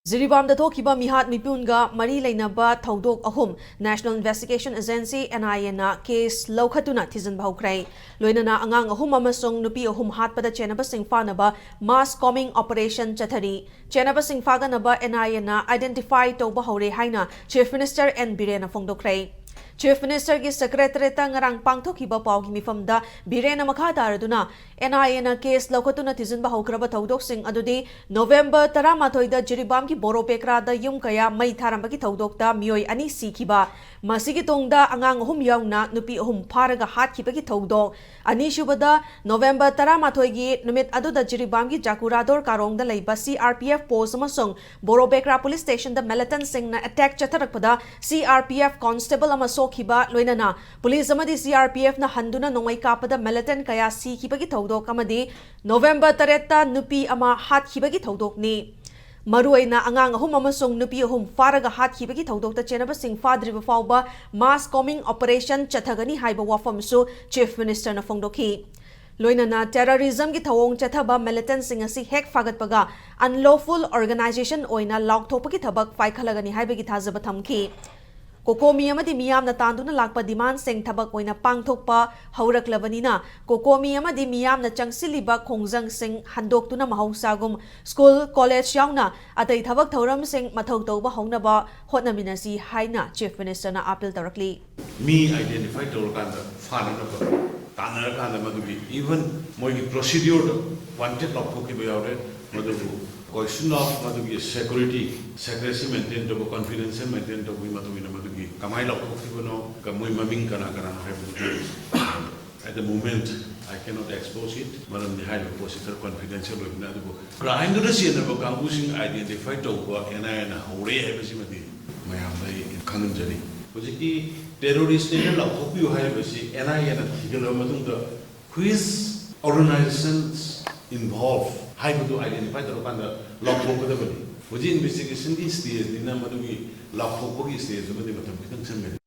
Jiribam da thokiba mihat mipunga mari leinaba thodok ahum National Investigation Agency NIA na case laukhatuna thizan bahukrai loinana angang ahum amasung nupi ahum hatpada chenaba singfanaba mass combing operation chathari chenaba singfaganaba NIA na identify toba hore haina Chief Minister N Birena phongdokrai Chief Minister ki Secretary ta ngarang pangthokiba pawgi mifamda Birena makha taraduna NIA na case laukhatuna thizan bahukraba thodok sing adudi November 18 da Jiribam ki Boro Pekra da yum kaya mai tharambagi thodokta mioi ani sikiba masigi tongda angang ahum yauna nupi ahum pharaga hatkibagi thodok ani shubada November 18 gi numit aduda Jiribam gi Jakurador karongda leiba CRPF post amasung Boro Pekra police station da militant sing na attack chatharakpada CRPF constable ama sokhiba loinana police amadi CRPF na handuna nongmai kapada militant kaya sikibagi thodok amadi November 3 ta nupi ama hatkibagi thodok ni Maruaina angang ahum amasung nupi ahum faraga hatkibagi thodokta chenaba sing fadriba fawba mass combing operation chathagani haiba wafamsu Chief Minister na phongdokhi loinana terrorism ki thawong chathaba militant sing asi hek fagatpaga unlawful organization oina laukthopagi thabak faikhalagani haibagi thajaba thamki Kokomi amadi miyamna tanduna lakpa demand sing thabak oina pangthokpa hauraklabanina kokomi amadi miyamna changsiliba khongjang sing handoktuna mahausagum school college yauna atai thabak thoram sing mathau tawba haunaba hotnaminasi haina Chief Minister na appeal tarakli me identify tolkanda fana na tanara kanda madubi even moi procedure wanted lokhoki bayawre madubu question of madubi security secrecy maintain to confidence maintain to madubi na madubi kamai lokhoki bono kamoi maming kana kana at the moment I cannot expose it madam the high procedure confidential na dubu crime do see na kangusing identify to ko ena hore hebesi madi mayam dai khangjani hojiki terrorist ne lokhoki haibesi NIA na thigalo madung quiz organizations involved haibadu identify the kind of lockbook the body. Within investigation, this stage, the number of lockbook is stage, but the